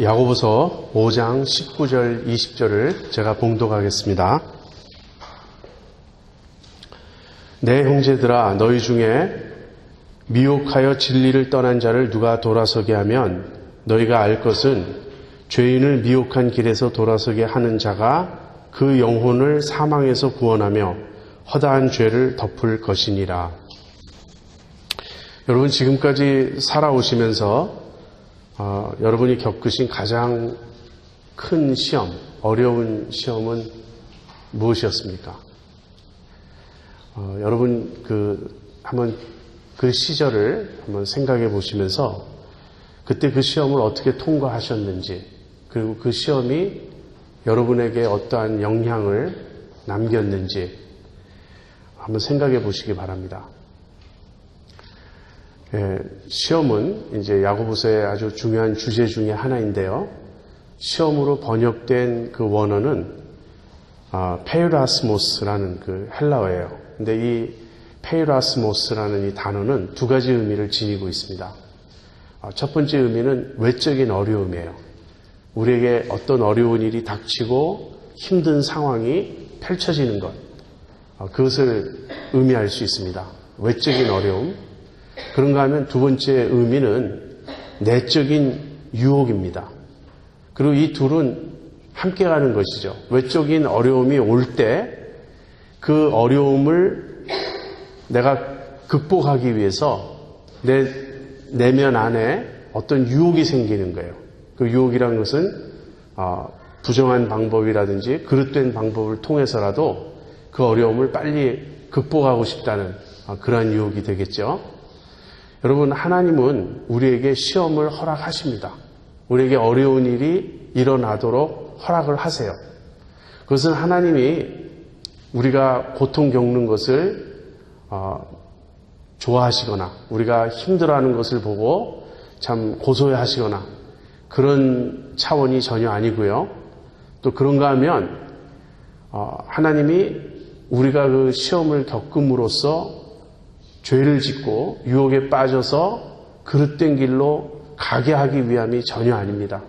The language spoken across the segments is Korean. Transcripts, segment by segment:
야고보서 5장 19절 20절을 제가 봉독하겠습니다. 내 형제들아, 너희 중에 미혹하여 진리를 떠난 자를 누가 돌아서게 하면 너희가 알 것은 죄인을 미혹한 길에서 돌아서게 하는 자가 그 영혼을 사망에서 구원하며 허다한 죄를 덮을 것이니라. 여러분, 지금까지 살아오시면서 여러분이 겪으신 가장 큰 시험, 어려운 시험은 무엇이었습니까? 여러분 한번 그 시절을 한번 생각해 보시면서 그때 그 시험을 어떻게 통과하셨는지, 그리고 그 시험이 여러분에게 어떠한 영향을 남겼는지 한번 생각해 보시기 바랍니다. 시험은 이제 야고보서의 아주 중요한 주제 중에 하나인데요. 시험으로 번역된 그 원어는 페이라스모스라는 그 헬라어예요. 근데 이 페이라스모스라는 이 단어는 두 가지 의미를 지니고 있습니다. 첫 번째 의미는 외적인 어려움이에요. 우리에게 어떤 어려운 일이 닥치고 힘든 상황이 펼쳐지는 것, 그것을 의미할 수 있습니다. 외적인 어려움. 그런가 하면 두 번째 의미는 내적인 유혹입니다. 그리고 이 둘은 함께 가는 것이죠. 외적인 어려움이 올 때 그 어려움을 내가 극복하기 위해서 내 내면 안에 어떤 유혹이 생기는 거예요. 그 유혹이라는 것은 부정한 방법이라든지 그릇된 방법을 통해서라도 그 어려움을 빨리 극복하고 싶다는 그러한 유혹이 되겠죠. 여러분, 하나님은 우리에게 시험을 허락하십니다. 우리에게 어려운 일이 일어나도록 허락을 하세요. 그것은 하나님이 우리가 고통 겪는 것을 좋아하시거나 우리가 힘들어하는 것을 보고 참 고소해하시거나 그런 차원이 전혀 아니고요. 또 그런가 하면 하나님이 우리가 그 시험을 겪음으로써 죄를 짓고 유혹에 빠져서 그릇된 길로 가게 하기 위함이 전혀 아닙니다.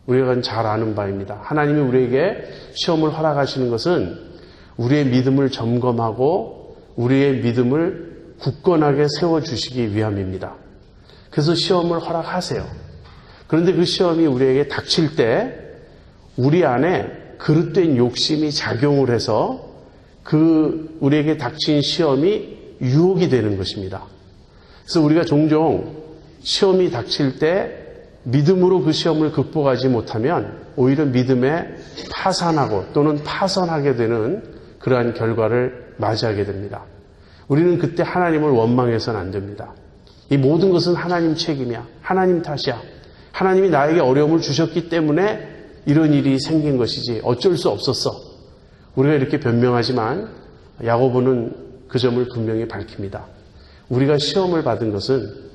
우리가 잘 아는 바입니다. 하나님이 우리에게 시험을 허락하시는 것은 우리의 믿음을 점검하고 우리의 믿음을 굳건하게 세워주시기 위함입니다. 그래서 시험을 허락하세요. 그런데 그 시험이 우리에게 닥칠 때 우리 안에 그릇된 욕심이 작용을 해서 그 우리에게 닥친 시험이 유혹이 되는 것입니다. 그래서 우리가 종종 시험이 닥칠 때 믿음으로 그 시험을 극복하지 못하면 오히려 믿음에 파산하고 또는 파선하게 되는 그러한 결과를 맞이하게 됩니다. 우리는 그때 하나님을 원망해서는 안 됩니다. 이 모든 것은 하나님 책임이야. 하나님 탓이야. 하나님이 나에게 어려움을 주셨기 때문에 이런 일이 생긴 것이지 어쩔 수 없었어. 우리가 이렇게 변명하지만 야고보는 그 점을 분명히 밝힙니다. 우리가 시험을 받은 것은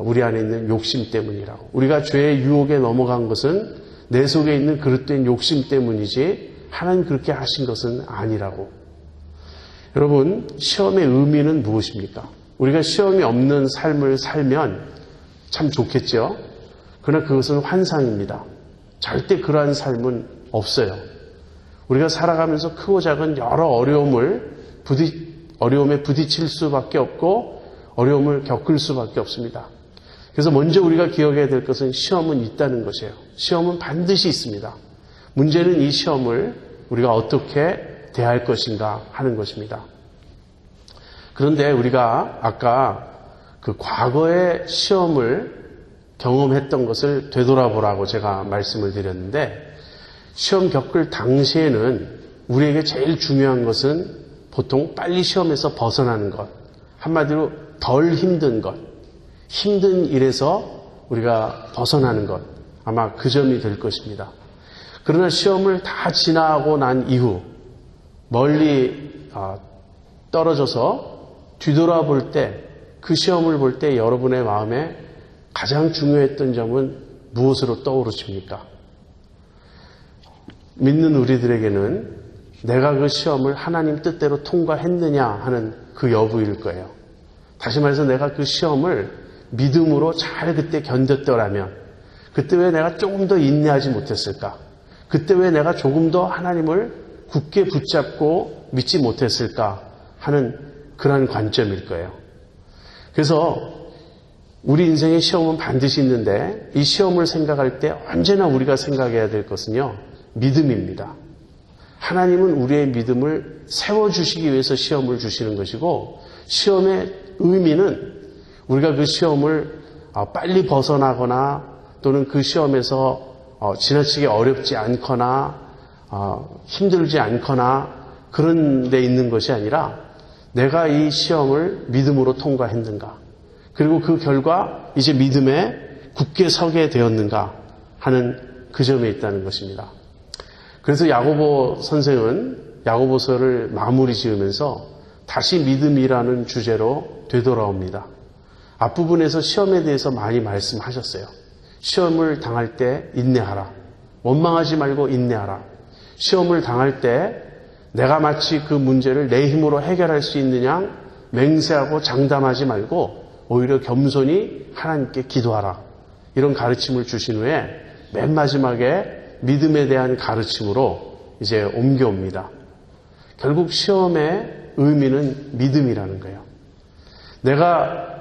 우리 안에 있는 욕심 때문이라고. 우리가 죄의 유혹에 넘어간 것은 내 속에 있는 그릇된 욕심 때문이지 하나님 그렇게 하신 것은 아니라고. 여러분, 시험의 의미는 무엇입니까? 우리가 시험이 없는 삶을 살면 참 좋겠죠? 그러나 그것은 환상입니다. 절대 그러한 삶은 없어요. 우리가 살아가면서 크고 작은 여러 어려움에 부딪힐 수밖에 없고 어려움을 겪을 수밖에 없습니다. 그래서 먼저 우리가 기억해야 될 것은 시험은 있다는 것이에요. 시험은 반드시 있습니다. 문제는 이 시험을 우리가 어떻게 대할 것인가 하는 것입니다. 그런데 우리가 아까 그 과거의 시험을 경험했던 것을 되돌아보라고 제가 말씀을 드렸는데 시험 겪을 당시에는 우리에게 제일 중요한 것은 보통 빨리 시험에서 벗어나는 것, 한마디로 덜 힘든 것, 힘든 일에서 우리가 벗어나는 것, 아마 그 점이 될 것입니다. 그러나 시험을 다 지나고 난 이후 멀리 떨어져서 뒤돌아볼 때, 그 시험을 볼 때 여러분의 마음에 가장 중요했던 점은 무엇으로 떠오르십니까? 믿는 우리들에게는 내가 그 시험을 하나님 뜻대로 통과했느냐 하는 그 여부일 거예요. 다시 말해서 내가 그 시험을 믿음으로 잘 그때 견뎠더라면, 그때 왜 내가 조금 더 인내하지 못했을까? 그때 왜 내가 조금 더 하나님을 굳게 붙잡고 믿지 못했을까? 하는 그런 관점일 거예요. 그래서 우리 인생의 시험은 반드시 있는데 이 시험을 생각할 때 언제나 우리가 생각해야 될 것은요, 믿음입니다. 하나님은 우리의 믿음을 세워주시기 위해서 시험을 주시는 것이고, 시험의 의미는 우리가 그 시험을 빨리 벗어나거나 또는 그 시험에서 지나치게 어렵지 않거나 힘들지 않거나 그런 데 있는 것이 아니라 내가 이 시험을 믿음으로 통과했는가, 그리고 그 결과 이제 믿음에 굳게 서게 되었는가 하는 그 점에 있다는 것입니다. 그래서 야고보 선생은 야고보서를 마무리 지으면서 다시 믿음이라는 주제로 되돌아옵니다. 앞부분에서 시험에 대해서 많이 말씀하셨어요. 시험을 당할 때 인내하라. 원망하지 말고 인내하라. 시험을 당할 때 내가 마치 그 문제를 내 힘으로 해결할 수 있느냐 맹세하고 장담하지 말고 오히려 겸손히 하나님께 기도하라. 이런 가르침을 주신 후에 맨 마지막에 믿음에 대한 가르침으로 이제 옮겨옵니다. 결국 시험의 의미는 믿음이라는 거예요. 내가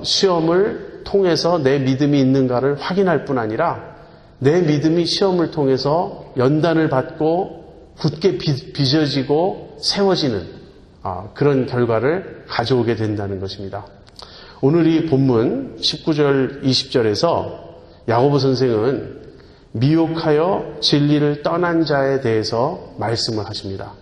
시험을 통해서 내 믿음이 있는가를 확인할 뿐 아니라 내 믿음이 시험을 통해서 연단을 받고 굳게 빚어지고 세워지는 그런 결과를 가져오게 된다는 것입니다. 오늘 이 본문 19절 20절에서 야고보 선생은 미혹하여 진리를 떠난 자에 대해서 말씀을 하십니다.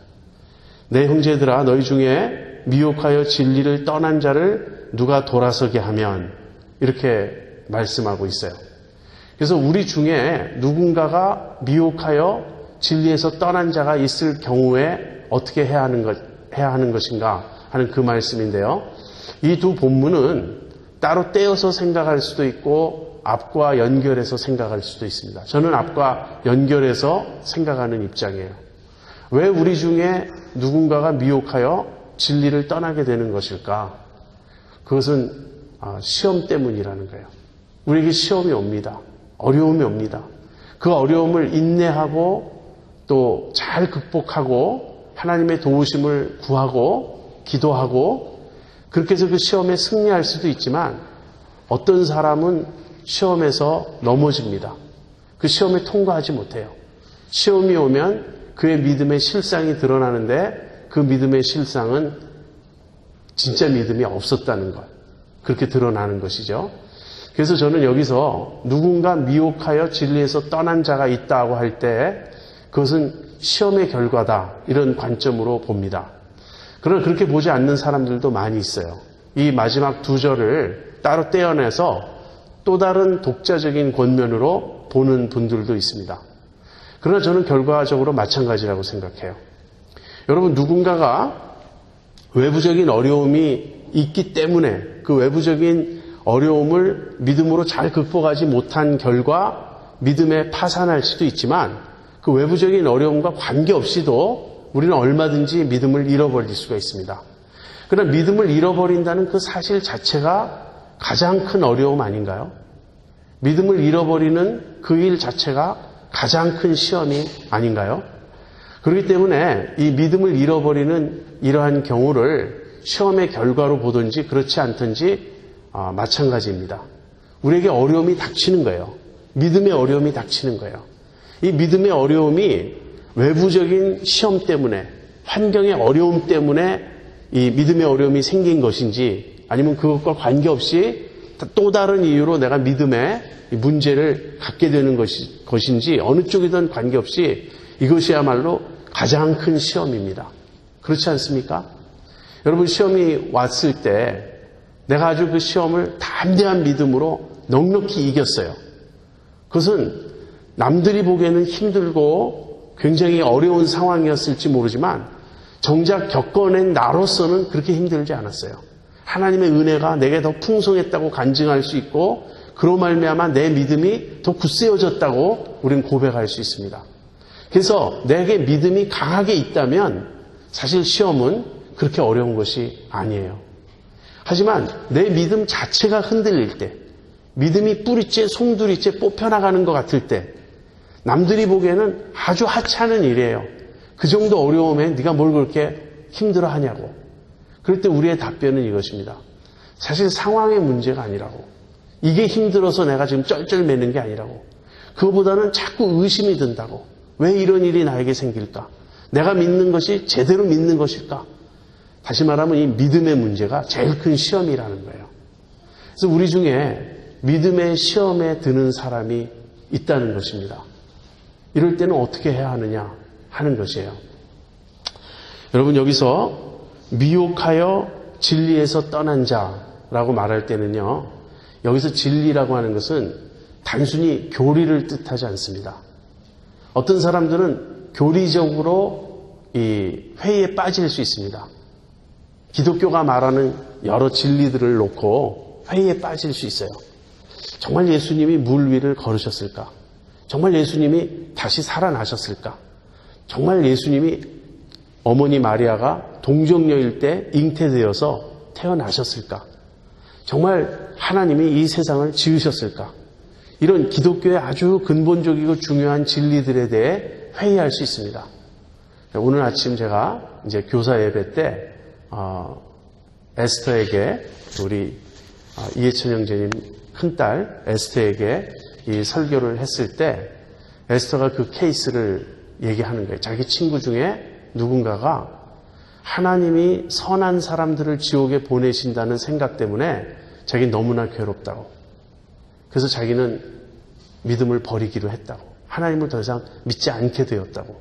내 형제들아, 너희 중에 미혹하여 진리를 떠난 자를 누가 돌아서게 하면, 이렇게 말씀하고 있어요. 그래서 우리 중에 누군가가 미혹하여 진리에서 떠난 자가 있을 경우에 어떻게 해야 하는 것인가 하는 그 말씀인데요. 이 두 본문은 따로 떼어서 생각할 수도 있고 앞과 연결해서 생각할 수도 있습니다. 저는 앞과 연결해서 생각하는 입장이에요. 왜 우리 중에 누군가가 미혹하여 진리를 떠나게 되는 것일까? 그것은 시험 때문이라는 거예요. 우리에게 시험이 옵니다. 어려움이 옵니다. 그 어려움을 인내하고 또 잘 극복하고 하나님의 도우심을 구하고 기도하고 그렇게 해서 그 시험에 승리할 수도 있지만 어떤 사람은 시험에서 넘어집니다. 그 시험에 통과하지 못해요. 시험이 오면 그의 믿음의 실상이 드러나는데 그 믿음의 실상은 진짜 믿음이 없었다는 것. 그렇게 드러나는 것이죠. 그래서 저는 여기서 누군가 미혹하여 진리에서 떠난 자가 있다고 할 때 그것은 시험의 결과다. 이런 관점으로 봅니다. 그러나 그렇게 보지 않는 사람들도 많이 있어요. 이 마지막 두 절을 따로 떼어내서 또 다른 독자적인 권면으로 보는 분들도 있습니다. 그러나 저는 결과적으로 마찬가지라고 생각해요. 여러분, 누군가가 외부적인 어려움이 있기 때문에 그 외부적인 어려움을 믿음으로 잘 극복하지 못한 결과 믿음에 파산할 수도 있지만 그 외부적인 어려움과 관계없이도 우리는 얼마든지 믿음을 잃어버릴 수가 있습니다. 그러나 믿음을 잃어버린다는 그 사실 자체가 가장 큰 어려움 아닌가요? 믿음을 잃어버리는 그 일 자체가 가장 큰 시험이 아닌가요? 그렇기 때문에 이 믿음을 잃어버리는 이러한 경우를 시험의 결과로 보든지 그렇지 않든지 마찬가지입니다. 우리에게 어려움이 닥치는 거예요. 믿음의 어려움이 닥치는 거예요. 이 믿음의 어려움이 외부적인 시험 때문에, 환경의 어려움 때문에 이 믿음의 어려움이 생긴 것인지 아니면 그것과 관계없이 또 다른 이유로 내가 믿음의 문제를 갖게 되는 것인지 어느 쪽이든 관계없이 이것이야말로 가장 큰 시험입니다. 그렇지 않습니까? 여러분, 시험이 왔을 때 내가 아주 그 시험을 담대한 믿음으로 넉넉히 이겼어요. 그것은 남들이 보기에는 힘들고 굉장히 어려운 상황이었을지 모르지만 정작 겪어낸 나로서는 그렇게 힘들지 않았어요. 하나님의 은혜가 내게 더 풍성했다고 간증할 수 있고 그로 말미암아 내 믿음이 더 굳세어졌다고 우리는 고백할 수 있습니다. 그래서 내게 믿음이 강하게 있다면 사실 시험은 그렇게 어려운 것이 아니에요. 하지만 내 믿음 자체가 흔들릴 때, 믿음이 뿌리째 송두리째 뽑혀나가는 것 같을 때 남들이 보기에는 아주 하찮은 일이에요. 그 정도 어려움에 네가 뭘 그렇게 힘들어하냐고. 그럴 때 우리의 답변은 이것입니다. 사실 상황의 문제가 아니라고. 이게 힘들어서 내가 지금 쩔쩔매는 게 아니라고. 그거보다는 자꾸 의심이 든다고. 왜 이런 일이 나에게 생길까? 내가 믿는 것이 제대로 믿는 것일까? 다시 말하면 이 믿음의 문제가 제일 큰 시험이라는 거예요. 그래서 우리 중에 믿음의 시험에 드는 사람이 있다는 것입니다. 이럴 때는 어떻게 해야 하느냐 하는 것이에요. 여러분, 여기서 미혹하여 진리에서 떠난 자라고 말할 때는요, 여기서 진리라고 하는 것은 단순히 교리를 뜻하지 않습니다. 어떤 사람들은 교리적으로 이 회의에 빠질 수 있습니다. 기독교가 말하는 여러 진리들을 놓고 회의에 빠질 수 있어요. 정말 예수님이 물 위를 걸으셨을까? 정말 예수님이 다시 살아나셨을까? 정말 예수님이 어머니 마리아가 동정녀일 때 잉태되어서 태어나셨을까? 정말 하나님이 이 세상을 지으셨을까? 이런 기독교의 아주 근본적이고 중요한 진리들에 대해 회의할 수 있습니다. 오늘 아침 제가 이제 교사 예배 때 에스터에게 우리 이해천 형제님 큰딸 에스터에게 이 설교를 했을 때 에스터가 그 케이스를 얘기하는 거예요. 자기 친구 중에 누군가가 하나님이 선한 사람들을 지옥에 보내신다는 생각 때문에 자기는 너무나 괴롭다고. 그래서 자기는 믿음을 버리기로 했다고. 하나님을 더 이상 믿지 않게 되었다고.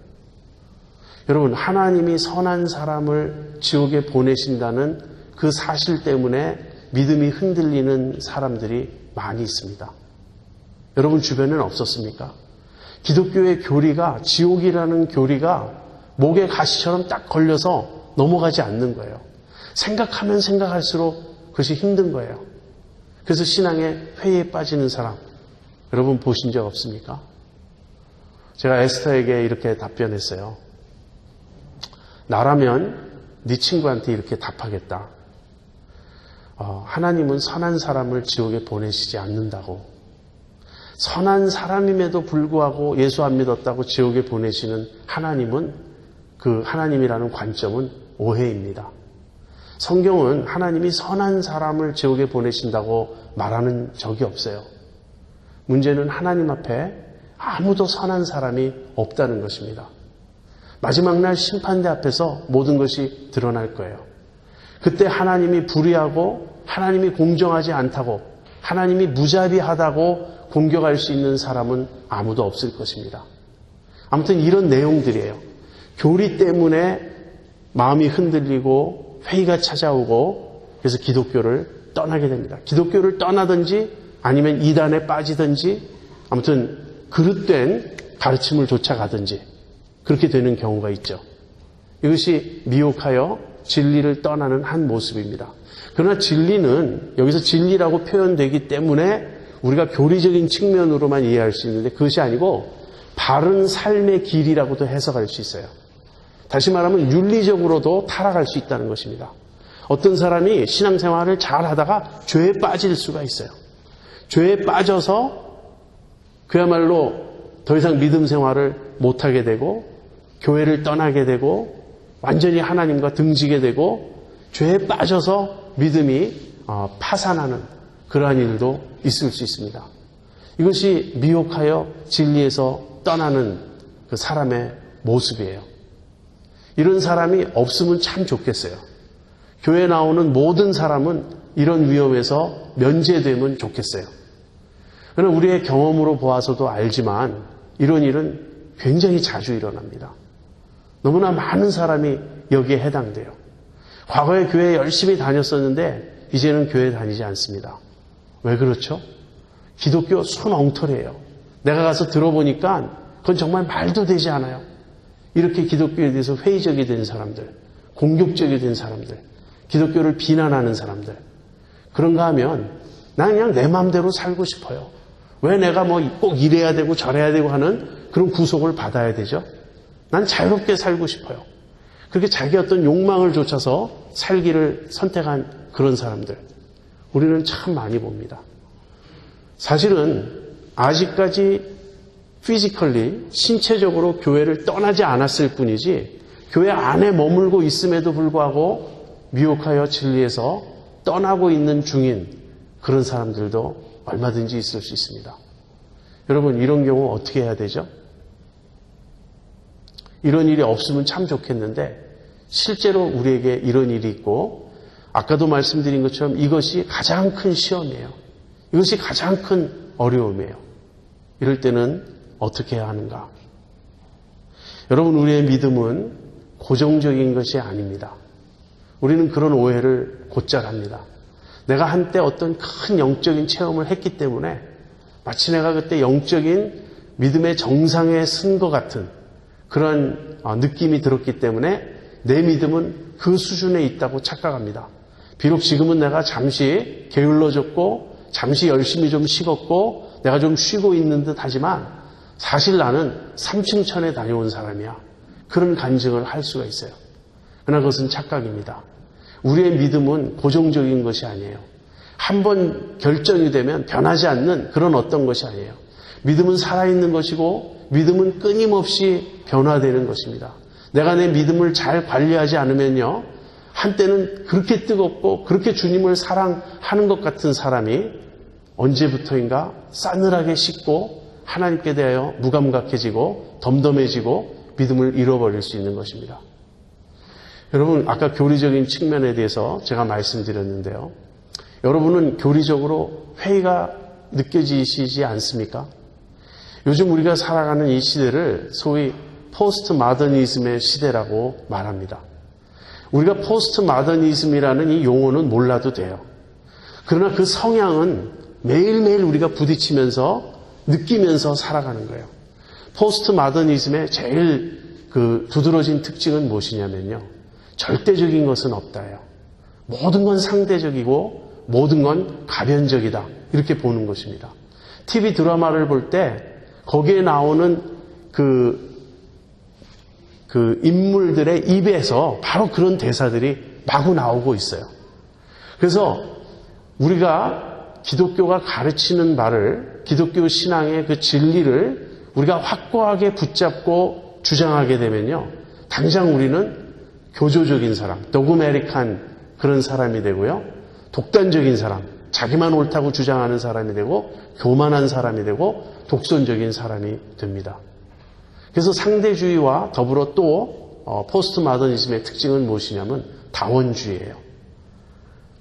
여러분, 하나님이 선한 사람을 지옥에 보내신다는 그 사실 때문에 믿음이 흔들리는 사람들이 많이 있습니다. 여러분 주변에는 없었습니까? 기독교의 교리가, 지옥이라는 교리가 목에 가시처럼 딱 걸려서 넘어가지 않는 거예요. 생각하면 생각할수록 그것이 힘든 거예요. 그래서 신앙의 회의에 빠지는 사람, 여러분 보신 적 없습니까? 제가 에스터에게 이렇게 답변했어요. 나라면 네 친구한테 이렇게 답하겠다. 하나님은 선한 사람을 지옥에 보내시지 않는다고. 선한 사람임에도 불구하고 예수 안 믿었다고 지옥에 보내시는 하나님은, 그 하나님이라는 관점은 오해입니다. 성경은 하나님이 선한 사람을 지옥에 보내신다고 말하는 적이 없어요. 문제는 하나님 앞에 아무도 선한 사람이 없다는 것입니다. 마지막 날 심판대 앞에서 모든 것이 드러날 거예요. 그때 하나님이 불의하고 하나님이 공정하지 않다고, 하나님이 무자비하다고 공격할 수 있는 사람은 아무도 없을 것입니다. 아무튼 이런 내용들이에요. 교리 때문에 마음이 흔들리고 회의가 찾아오고 그래서 기독교를 떠나게 됩니다. 기독교를 떠나든지 아니면 이단에 빠지든지 아무튼 그릇된 가르침을 쫓아가든지 그렇게 되는 경우가 있죠. 이것이 미혹하여 진리를 떠나는 한 모습입니다. 그러나 진리는 여기서 진리라고 표현되기 때문에 우리가 교리적인 측면으로만 이해할 수 있는데 그것이 아니고 바른 삶의 길이라고도 해석할 수 있어요. 다시 말하면 윤리적으로도 타락할 수 있다는 것입니다. 어떤 사람이 신앙생활을 잘 하다가 죄에 빠질 수가 있어요. 죄에 빠져서 그야말로 더 이상 믿음 생활을 못하게 되고 교회를 떠나게 되고 완전히 하나님과 등지게 되고 죄에 빠져서 믿음이 파산하는 그러한 일도 있을 수 있습니다. 이것이 미혹하여 진리에서 떠나는 그 사람의 모습이에요. 이런 사람이 없으면 참 좋겠어요. 교회에 나오는 모든 사람은 이런 위험에서 면제되면 좋겠어요. 그러나 우리의 경험으로 보아서도 알지만 이런 일은 굉장히 자주 일어납니다. 너무나 많은 사람이 여기에 해당돼요. 과거에 교회에 열심히 다녔었는데 이제는 교회에 다니지 않습니다. 왜 그렇죠? 기독교 순 엉터리예요. 내가 가서 들어보니까 그건 정말 말도 되지 않아요. 이렇게 기독교에 대해서 회의적이 된 사람들, 공격적이 된 사람들, 기독교를 비난하는 사람들, 그런가 하면 난 그냥 내 마음대로 살고 싶어요. 왜 내가 뭐 꼭 이래야 되고 저래야 되고 하는 그런 구속을 받아야 되죠? 난 자유롭게 살고 싶어요. 그렇게 자기 어떤 욕망을 좇아서 살기를 선택한 그런 사람들, 우리는 참 많이 봅니다. 사실은 아직까지 피지컬리, 신체적으로 교회를 떠나지 않았을 뿐이지 교회 안에 머물고 있음에도 불구하고 미혹하여 진리에서 떠나고 있는 중인 그런 사람들도 얼마든지 있을 수 있습니다. 여러분, 이런 경우 어떻게 해야 되죠? 이런 일이 없으면 참 좋겠는데 실제로 우리에게 이런 일이 있고 아까도 말씀드린 것처럼 이것이 가장 큰 시험이에요. 이것이 가장 큰 어려움이에요. 이럴 때는 어떻게 해야 하는가? 여러분, 우리의 믿음은 고정적인 것이 아닙니다. 우리는 그런 오해를 곧잘 합니다. 내가 한때 어떤 큰 영적인 체험을 했기 때문에 마치 내가 그때 영적인 믿음의 정상에 쓴 것 같은 그런 느낌이 들었기 때문에 내 믿음은 그 수준에 있다고 착각합니다. 비록 지금은 내가 잠시 게을러졌고 잠시 열심히 좀 식었고 내가 좀 쉬고 있는 듯 하지만 사실 나는 3층 천에 다녀온 사람이야. 그런 간증을 할 수가 있어요. 그러나 그것은 착각입니다. 우리의 믿음은 고정적인 것이 아니에요. 한번 결정이 되면 변하지 않는 그런 어떤 것이 아니에요. 믿음은 살아있는 것이고 믿음은 끊임없이 변화되는 것입니다. 내가 내 믿음을 잘 관리하지 않으면요, 한때는 그렇게 뜨겁고 그렇게 주님을 사랑하는 것 같은 사람이 언제부터인가 싸늘하게 식고 하나님께 대하여 무감각해지고 덤덤해지고 믿음을 잃어버릴 수 있는 것입니다. 여러분, 아까 교리적인 측면에 대해서 제가 말씀드렸는데요. 여러분은 교리적으로 회의가 느껴지시지 않습니까? 요즘 우리가 살아가는 이 시대를 소위 포스트 마더니즘의 시대라고 말합니다. 우리가 포스트 마더니즘이라는 이 용어는 몰라도 돼요. 그러나 그 성향은 매일매일 우리가 부딪히면서 느끼면서 살아가는 거예요. 포스트 마더니즘의 제일 두드러진 특징은 무엇이냐면요, 절대적인 것은 없다예요. 모든 건 상대적이고 모든 건 가변적이다, 이렇게 보는 것입니다. TV 드라마를 볼 때 거기에 나오는 그 인물들의 입에서 바로 그런 대사들이 마구 나오고 있어요. 그래서 우리가 기독교가 가르치는 바를, 기독교 신앙의 그 진리를 우리가 확고하게 붙잡고 주장하게 되면요, 당장 우리는 교조적인 사람, 도그메릭한 그런 사람이 되고요, 독단적인 사람, 자기만 옳다고 주장하는 사람이 되고 교만한 사람이 되고 독선적인 사람이 됩니다. 그래서 상대주의와 더불어 또 포스트 마더니즘의 특징은 무엇이냐면 다원주의예요.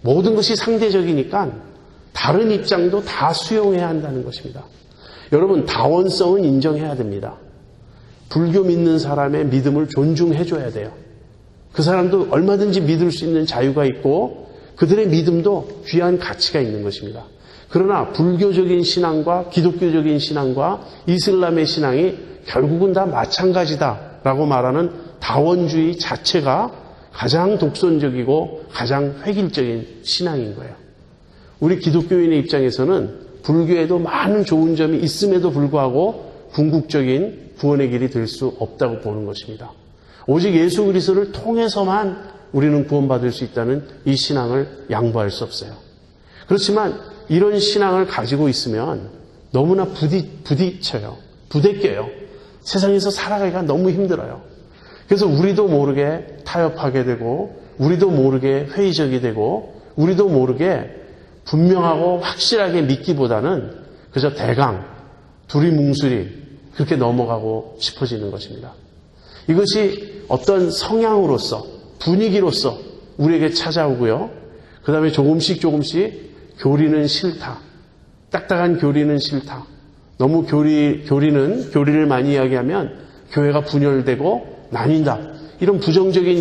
모든 것이 상대적이니까 다른 입장도 다 수용해야 한다는 것입니다. 여러분, 다원성은 인정해야 됩니다. 불교 믿는 사람의 믿음을 존중해줘야 돼요. 그 사람도 얼마든지 믿을 수 있는 자유가 있고 그들의 믿음도 귀한 가치가 있는 것입니다. 그러나 불교적인 신앙과 기독교적인 신앙과 이슬람의 신앙이 결국은 다 마찬가지다라고 말하는 다원주의 자체가 가장 독선적이고 가장 획일적인 신앙인 거예요. 우리 기독교인의 입장에서는 불교에도 많은 좋은 점이 있음에도 불구하고 궁극적인 구원의 길이 될 수 없다고 보는 것입니다. 오직 예수 그리스도를 통해서만 우리는 구원받을 수 있다는 이 신앙을 양보할 수 없어요. 그렇지만 이런 신앙을 가지고 있으면 너무나 부딪혀요. 부대껴요. 세상에서 살아가기가 너무 힘들어요. 그래서 우리도 모르게 타협하게 되고 우리도 모르게 회의적이 되고 우리도 모르게 분명하고 확실하게 믿기보다는 그저 대강 두리뭉술이 그렇게 넘어가고 싶어지는 것입니다. 이것이 어떤 성향으로서 분위기로서 우리에게 찾아오고요. 그 다음에 조금씩 교리는 싫다. 딱딱한 교리는 싫다. 너무 교리를 많이 이야기하면 교회가 분열되고 나뉜다. 이런 부정적인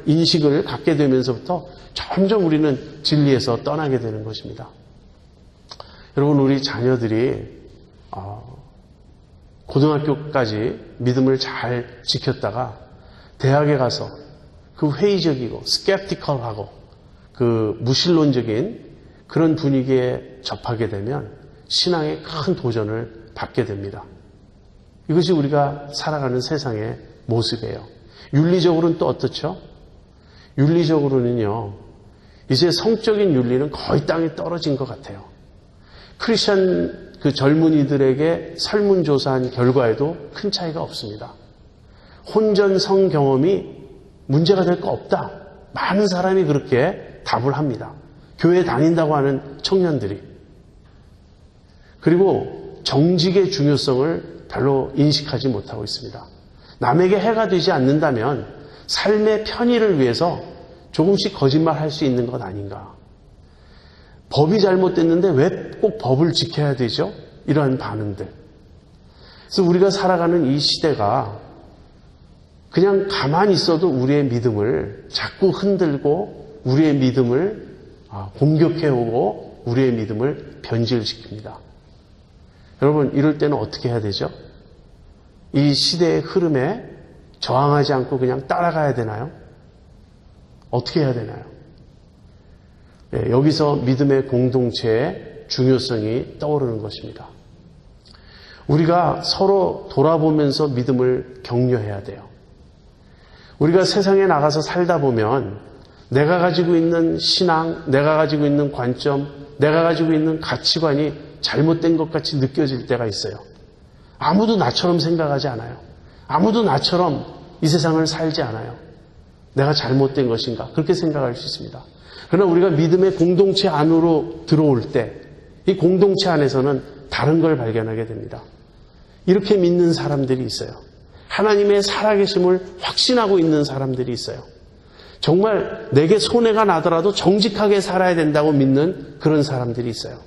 인식을 갖게 되면서부터 점점 우리는 진리에서 떠나게 되는 것입니다. 여러분, 우리 자녀들이 고등학교까지 믿음을 잘 지켰다가 대학에 가서 그 회의적이고 스캡티컬하고 그 무신론적인 그런 분위기에 접하게 되면 신앙에 큰 도전을 받게 됩니다. 이것이 우리가 살아가는 세상의 모습이에요. 윤리적으로는 또 어떻죠? 윤리적으로는요, 이제 성적인 윤리는 거의 땅에 떨어진 것 같아요. 크리스천 그 젊은이들에게 설문조사한 결과에도 큰 차이가 없습니다. 혼전성 경험이 문제가 될 거 없다. 많은 사람이 그렇게 답을 합니다. 교회 다닌다고 하는 청년들이. 그리고 정직의 중요성을 별로 인식하지 못하고 있습니다. 남에게 해가 되지 않는다면 삶의 편의를 위해서 조금씩 거짓말할 수 있는 것 아닌가. 법이 잘못됐는데 왜 꼭 법을 지켜야 되죠? 이러한 반응들. 그래서 우리가 살아가는 이 시대가 그냥 가만히 있어도 우리의 믿음을 자꾸 흔들고 우리의 믿음을 공격해오고 우리의 믿음을 변질시킵니다. 여러분, 이럴 때는 어떻게 해야 되죠? 이 시대의 흐름에 저항하지 않고 그냥 따라가야 되나요? 어떻게 해야 되나요? 네, 여기서 믿음의 공동체의 중요성이 떠오르는 것입니다. 우리가 서로 돌아보면서 믿음을 격려해야 돼요. 우리가 세상에 나가서 살다 보면 내가 가지고 있는 신앙, 내가 가지고 있는 관점, 내가 가지고 있는 가치관이 잘못된 것 같이 느껴질 때가 있어요. 아무도 나처럼 생각하지 않아요. 아무도 나처럼 이 세상을 살지 않아요. 내가 잘못된 것인가? 그렇게 생각할 수 있습니다. 그러나 우리가 믿음의 공동체 안으로 들어올 때 이 공동체 안에서는 다른 걸 발견하게 됩니다. 이렇게 믿는 사람들이 있어요. 하나님의 살아계심을 확신하고 있는 사람들이 있어요. 정말 내게 손해가 나더라도 정직하게 살아야 된다고 믿는 그런 사람들이 있어요.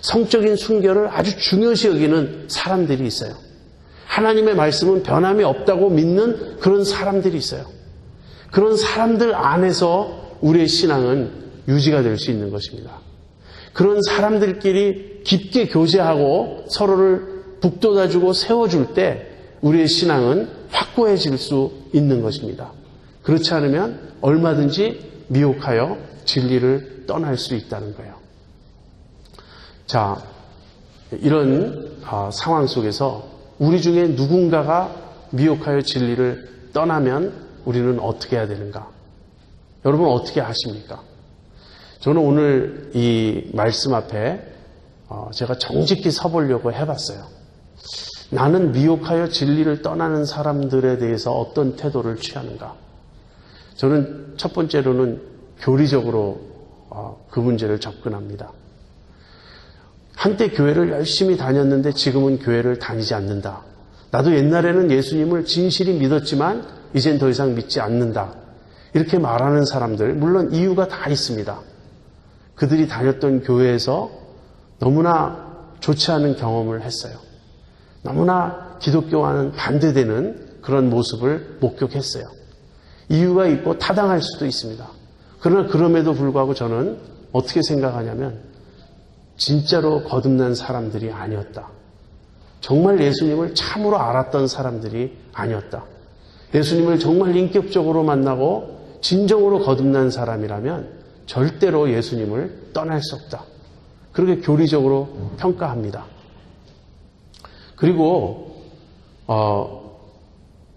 성적인 순결을 아주 중요시 여기는 사람들이 있어요. 하나님의 말씀은 변함이 없다고 믿는 그런 사람들이 있어요. 그런 사람들 안에서 우리의 신앙은 유지가 될 수 있는 것입니다. 그런 사람들끼리 깊게 교제하고 서로를 북돋아주고 세워줄 때 우리의 신앙은 확고해질 수 있는 것입니다. 그렇지 않으면 얼마든지 미혹하여 진리를 떠날 수 있다는 거예요. 자, 이런 상황 속에서 우리 중에 누군가가 미혹하여 진리를 떠나면 우리는 어떻게 해야 되는가? 여러분 어떻게 하십니까? 저는 오늘 이 말씀 앞에 제가 정직히 서보려고 해봤어요. 나는 미혹하여 진리를 떠나는 사람들에 대해서 어떤 태도를 취하는가? 저는 첫 번째로는 교리적으로 그 문제를 접근합니다. 한때 교회를 열심히 다녔는데 지금은 교회를 다니지 않는다. 나도 옛날에는 예수님을 진실히 믿었지만 이젠 더 이상 믿지 않는다. 이렇게 말하는 사람들, 물론 이유가 다 있습니다. 그들이 다녔던 교회에서 너무나 좋지 않은 경험을 했어요. 너무나 기독교와는 반대되는 그런 모습을 목격했어요. 이유가 있고 타당할 수도 있습니다. 그러나 그럼에도 불구하고 저는 어떻게 생각하냐면 진짜로 거듭난 사람들이 아니었다. 정말 예수님을 참으로 알았던 사람들이 아니었다. 예수님을 정말 인격적으로 만나고 진정으로 거듭난 사람이라면 절대로 예수님을 떠날 수 없다. 그렇게 교리적으로 평가합니다. 그리고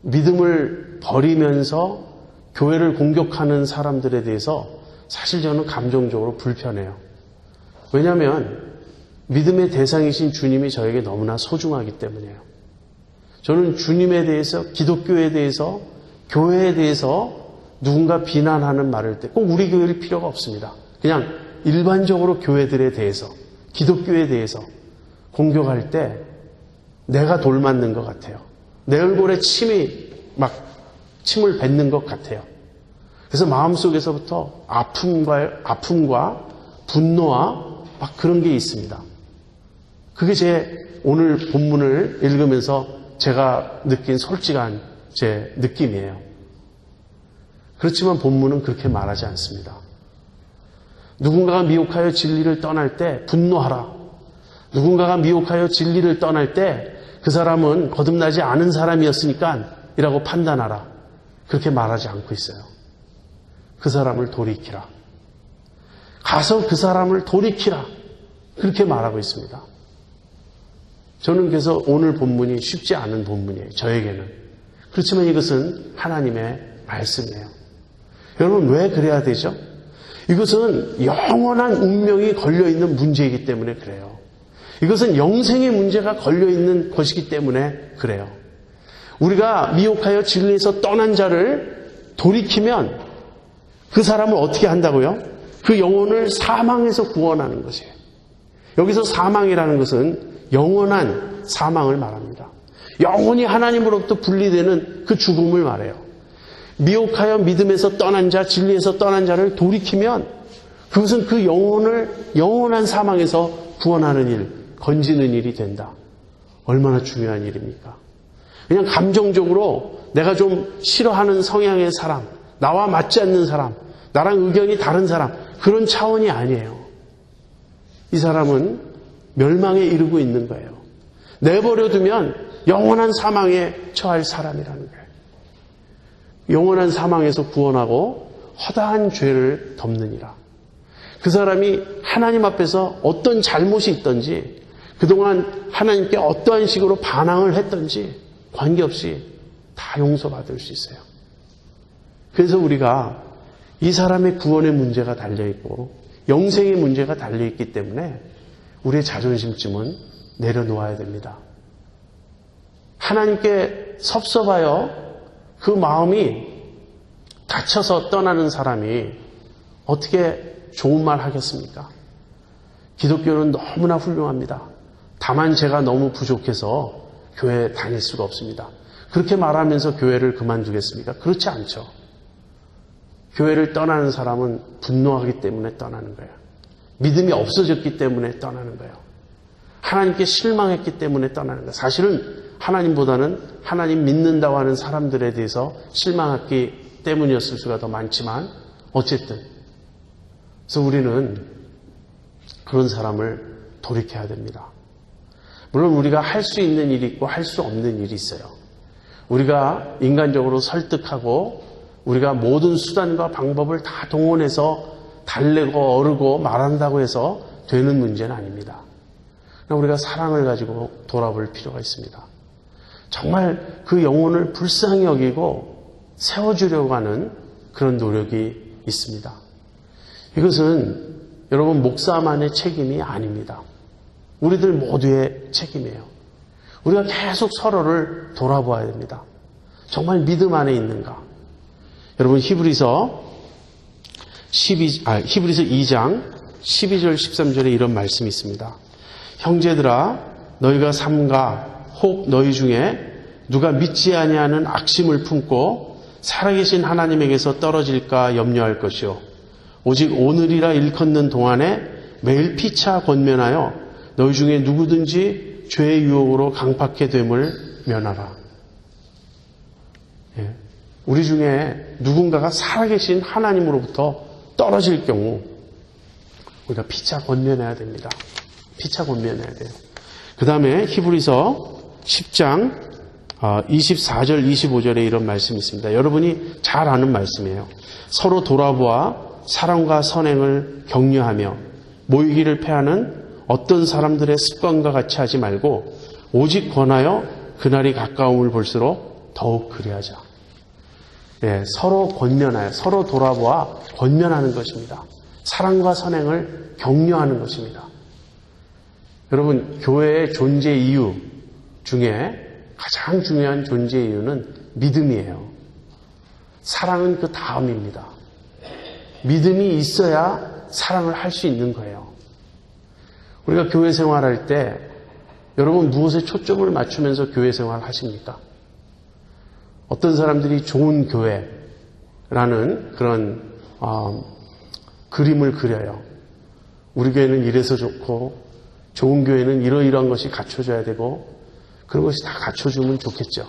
믿음을 버리면서 교회를 공격하는 사람들에 대해서 사실 저는 감정적으로 불편해요. 왜냐하면 믿음의 대상이신 주님이 저에게 너무나 소중하기 때문이에요. 저는 주님에 대해서, 기독교에 대해서, 교회에 대해서 누군가 비난하는 말을 때 꼭 우리 교회일 필요가 없습니다. 그냥 일반적으로 교회들에 대해서, 기독교에 대해서 공격할 때 내가 돌 맞는 것 같아요. 내 얼굴에 침을 뱉는 것 같아요. 그래서 마음속에서부터 아픔과 분노와 막 그런 게 있습니다. 그게 제 오늘 본문을 읽으면서 제가 느낀 솔직한 제 느낌이에요. 그렇지만 본문은 그렇게 말하지 않습니다. 누군가가 미혹하여 진리를 떠날 때 분노하라. 누군가가 미혹하여 진리를 떠날 때 그 사람은 거듭나지 않은 사람이었으니까 이라고 판단하라. 그렇게 말하지 않고 있어요. 그 사람을 돌이키라. 가서 그 사람을 돌이키라. 그렇게 말하고 있습니다. 저는 그래서 오늘 본문이 쉽지 않은 본문이에요. 저에게는. 그렇지만 이것은 하나님의 말씀이에요. 여러분 왜 그래야 되죠? 이것은 영원한 운명이 걸려있는 문제이기 때문에 그래요. 이것은 영생의 문제가 걸려있는 것이기 때문에 그래요. 우리가 미혹하여 진리에서 떠난 자를 돌이키면 그 사람을 어떻게 한다고요? 그 영혼을 사망에서 구원하는 것이에요. 여기서 사망이라는 것은 영원한 사망을 말합니다. 영원히 하나님으로부터 분리되는 그 죽음을 말해요. 미혹하여 믿음에서 떠난 자, 진리에서 떠난 자를 돌이키면 그것은 그 영혼을 영원한 사망에서 구원하는 일, 건지는 일이 된다. 얼마나 중요한 일입니까? 그냥 감정적으로 내가 좀 싫어하는 성향의 사람, 나와 맞지 않는 사람, 나랑 의견이 다른 사람, 그런 차원이 아니에요. 이 사람은 멸망에 이르고 있는 거예요. 내버려두면 영원한 사망에 처할 사람이라는 거예요. 영원한 사망에서 구원하고 허다한 죄를 덮느니라. 그 사람이 하나님 앞에서 어떤 잘못이 있든지 그동안 하나님께 어떠한 식으로 반항을 했든지 관계없이 다 용서받을 수 있어요. 그래서 우리가 이 사람의 구원의 문제가 달려있고 영생의 문제가 달려있기 때문에 우리의 자존심쯤은 내려놓아야 됩니다. 하나님께 섭섭하여 그 마음이 다쳐서 떠나는 사람이 어떻게 좋은 말 하겠습니까? 기독교는 너무나 훌륭합니다. 다만 제가 너무 부족해서 교회 다닐 수가 없습니다. 그렇게 말하면서 교회를 그만두겠습니까? 그렇지 않죠. 교회를 떠나는 사람은 분노하기 때문에 떠나는 거예요. 믿음이 없어졌기 때문에 떠나는 거예요. 하나님께 실망했기 때문에 떠나는 거예요. 사실은 하나님보다는 하나님 믿는다고 하는 사람들에 대해서 실망했기 때문이었을 수가 더 많지만 어쨌든 그래서 우리는 그런 사람을 돌이켜야 됩니다. 물론 우리가 할 수 있는 일이 있고 할 수 없는 일이 있어요. 우리가 인간적으로 설득하고 우리가 모든 수단과 방법을 다 동원해서 달래고 어르고 말한다고 해서 되는 문제는 아닙니다. 우리가 사랑을 가지고 돌아볼 필요가 있습니다. 정말 그 영혼을 불쌍히 여기고 세워주려고 하는 그런 노력이 있습니다. 이것은 여러분 목사만의 책임이 아닙니다. 우리들 모두의 책임이에요. 우리가 계속 서로를 돌아봐야 됩니다. 정말 믿음 안에 있는가? 여러분 히브리서 2장 12절 13절에 이런 말씀이 있습니다. 형제들아 너희가 삼가 혹 너희 중에 누가 믿지 아니하는 악심을 품고 살아계신 하나님에게서 떨어질까 염려할 것이요 오직 오늘이라 일컫는 동안에 매일 피차 권면하여 너희 중에 누구든지 죄의 유혹으로 강팍해 됨을 면하라. 우리 중에 누군가가 살아계신 하나님으로부터 떨어질 경우 우리가 피차 권면해야 됩니다. 피차 권면해야 돼요. 그 다음에 히브리서 10장 24절 25절에 이런 말씀이 있습니다. 여러분이 잘 아는 말씀이에요. 서로 돌아보아 사랑과 선행을 격려하며 모이기를 패하는 어떤 사람들의 습관과 같이 하지 말고 오직 권하여 그날이 가까움을 볼수록 더욱 그리하자. 서로 권면하여 서로 돌아보아 권면하는 것입니다. 사랑과 선행을 격려하는 것입니다. 여러분 교회의 존재 이유 중에 가장 중요한 존재 이유는 믿음이에요. 사랑은 그 다음입니다. 믿음이 있어야 사랑을 할 수 있는 거예요. 우리가 교회 생활할 때 여러분 무엇에 초점을 맞추면서 교회 생활을 하십니까? 어떤 사람들이 좋은 교회라는 그런 그림을 그려요. 우리 교회는 이래서 좋고 좋은 교회는 이러이러한 것이 갖춰져야 되고 그런 것이 다 갖춰주면 좋겠죠.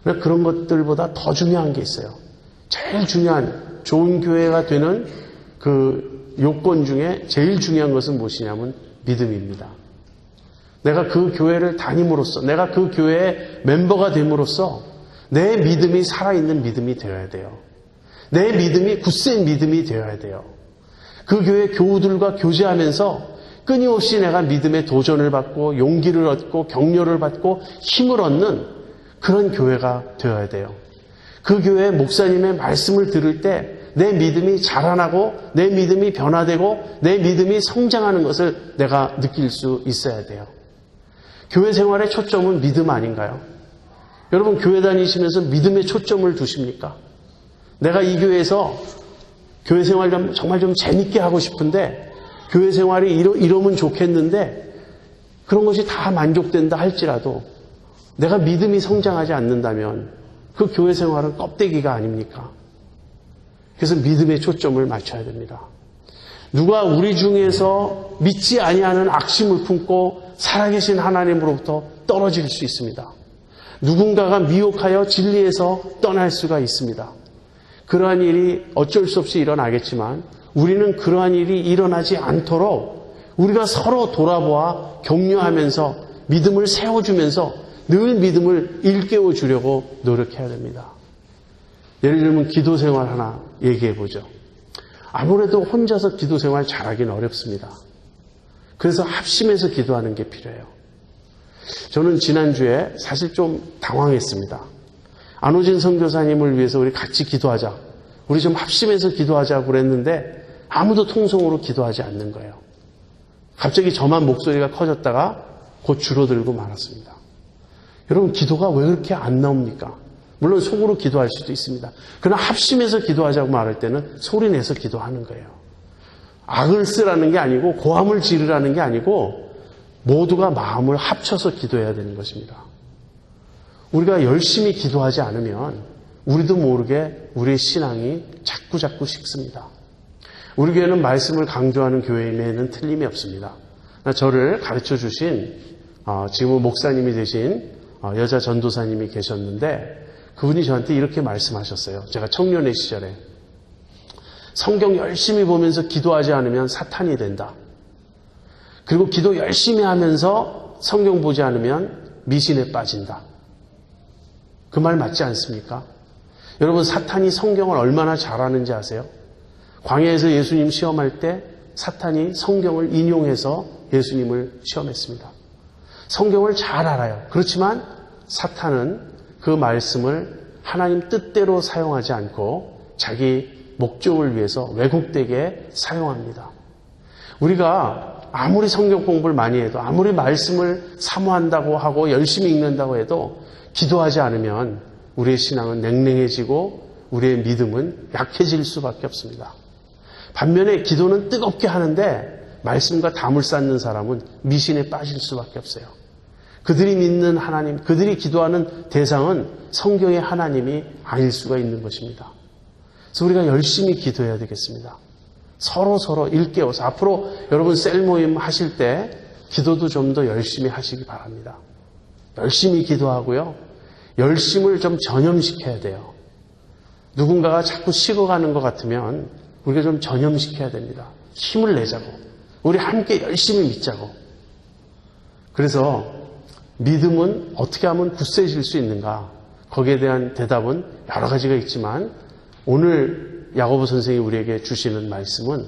그러나 그런 것들보다 더 중요한 게 있어요. 제일 중요한 좋은 교회가 되는 그 요건 중에 제일 중요한 것은 무엇이냐면 믿음입니다. 내가 그 교회를 다님으로써 내가 그 교회의 멤버가 됨으로써 내 믿음이 살아있는 믿음이 되어야 돼요. 내 믿음이 굳센 믿음이 되어야 돼요. 그 교회 교우들과 교제하면서 끊임없이 내가 믿음의 도전을 받고 용기를 얻고 격려를 받고 힘을 얻는 그런 교회가 되어야 돼요. 그 교회 목사님의 말씀을 들을 때 내 믿음이 자라나고 내 믿음이 변화되고 내 믿음이 성장하는 것을 내가 느낄 수 있어야 돼요. 교회 생활의 초점은 믿음 아닌가요? 여러분 교회 다니시면서 믿음에 초점을 두십니까? 내가 이 교회에서 교회 생활 정말 좀 재밌게 하고 싶은데 교회 생활이 이러면 좋겠는데 그런 것이 다 만족된다 할지라도 내가 믿음이 성장하지 않는다면 그 교회 생활은 껍데기가 아닙니까? 그래서 믿음에 초점을 맞춰야 됩니다. 누가 우리 중에서 믿지 아니하는 악심을 품고 살아계신 하나님으로부터 떨어질 수 있습니다. 누군가가 미혹하여 진리에서 떠날 수가 있습니다. 그러한 일이 어쩔 수 없이 일어나겠지만 우리는 그러한 일이 일어나지 않도록 우리가 서로 돌아보아 격려하면서 믿음을 세워주면서 늘 믿음을 일깨워 주려고 노력해야 됩니다. 예를 들면 기도 생활 하나 얘기해 보죠. 아무래도 혼자서 기도 생활 잘하기는 어렵습니다. 그래서 합심해서 기도하는 게 필요해요. 저는 지난주에 사실 좀 당황했습니다. 안호진 선교사님을 위해서 우리 같이 기도하자. 우리 좀 합심해서 기도하자고 그랬는데 아무도 통성으로 기도하지 않는 거예요. 갑자기 저만 목소리가 커졌다가 곧 줄어들고 말았습니다. 여러분 기도가 왜 그렇게 안 나옵니까? 물론 속으로 기도할 수도 있습니다. 그러나 합심해서 기도하자고 말할 때는 소리내서 기도하는 거예요. 악을 쓰라는 게 아니고 고함을 지르라는 게 아니고 모두가 마음을 합쳐서 기도해야 되는 것입니다. 우리가 열심히 기도하지 않으면 우리도 모르게 우리의 신앙이 자꾸 식습니다. 우리 교회는 말씀을 강조하는 교회임에는 틀림이 없습니다. 저를 가르쳐 주신 지금은 목사님이 되신 여자 전도사님이 계셨는데 그분이 저한테 이렇게 말씀하셨어요. 제가 청년의 시절에 성경 열심히 보면서 기도하지 않으면 사탄이 된다. 그리고 기도 열심히 하면서 성경 보지 않으면 미신에 빠진다. 그 말 맞지 않습니까? 여러분 사탄이 성경을 얼마나 잘하는지 아세요? 광야에서 예수님 시험할 때 사탄이 성경을 인용해서 예수님을 시험했습니다. 성경을 잘 알아요. 그렇지만 사탄은 그 말씀을 하나님 뜻대로 사용하지 않고 자기 목적을 위해서 왜곡되게 사용합니다. 우리가 아무리 성경 공부를 많이 해도 아무리 말씀을 사모한다고 하고 열심히 읽는다고 해도 기도하지 않으면 우리의 신앙은 냉랭해지고 우리의 믿음은 약해질 수밖에 없습니다. 반면에 기도는 뜨겁게 하는데 말씀과 담을 쌓는 사람은 미신에 빠질 수밖에 없어요. 그들이 믿는 하나님, 그들이 기도하는 대상은 성경의 하나님이 아닐 수가 있는 것입니다. 그래서 우리가 열심히 기도해야 되겠습니다. 서로 일깨워서 앞으로 여러분 셀 모임 하실 때 기도도 좀 더 열심히 하시기 바랍니다. 열심히 기도하고요. 열심을 좀 전염시켜야 돼요. 누군가가 자꾸 식어가는 것 같으면 우리가 좀 전염시켜야 됩니다. 힘을 내자고. 우리 함께 열심히 믿자고. 그래서 믿음은 어떻게 하면 굳세질 수 있는가? 거기에 대한 대답은 여러 가지가 있지만 오늘 야고보 선생이 우리에게 주시는 말씀은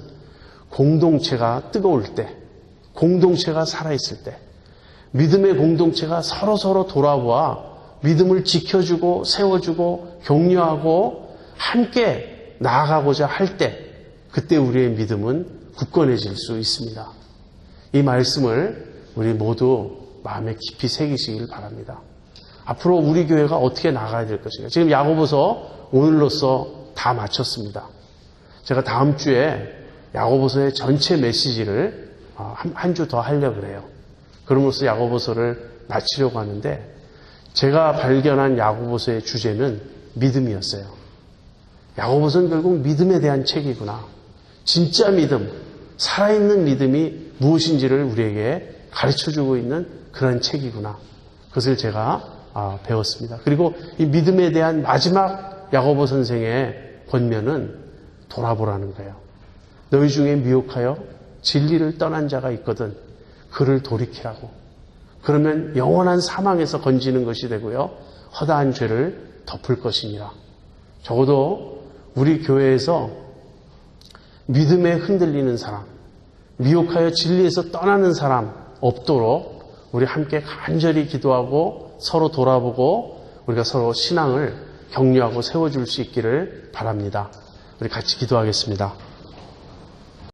공동체가 뜨거울 때, 공동체가 살아있을 때, 믿음의 공동체가 서로 돌아보아 믿음을 지켜주고 세워주고 격려하고 함께 나아가고자 할 때 그때 우리의 믿음은 굳건해질 수 있습니다. 이 말씀을 우리 모두 마음에 깊이 새기시길 바랍니다. 앞으로 우리 교회가 어떻게 나가야 될 것인가. 지금 야고보서 오늘로써 다 마쳤습니다. 제가 다음 주에 야고보서의 전체 메시지를 한 주 더 하려고 그래요. 그럼으로써 야고보서를 마치려고 하는데 제가 발견한 야고보서의 주제는 믿음이었어요. 야고보서는 결국 믿음에 대한 책이구나. 진짜 믿음, 살아있는 믿음이 무엇인지를 우리에게 가르쳐주고 있는 그런 책이구나. 그것을 제가 배웠습니다. 그리고 이 믿음에 대한 마지막 야고보 선생의 권면은 돌아보라는 거예요. 너희 중에 미혹하여 진리를 떠난 자가 있거든 그를 돌이키라고. 그러면 영원한 사망에서 건지는 것이 되고요. 허다한 죄를 덮을 것이니라. 적어도 우리 교회에서 믿음에 흔들리는 사람, 미혹하여 진리에서 떠나는 사람 없도록 우리 함께 간절히 기도하고 서로 돌아보고 우리가 서로 신앙을 격려하고 세워줄 수 있기를 바랍니다. 우리 같이 기도하겠습니다.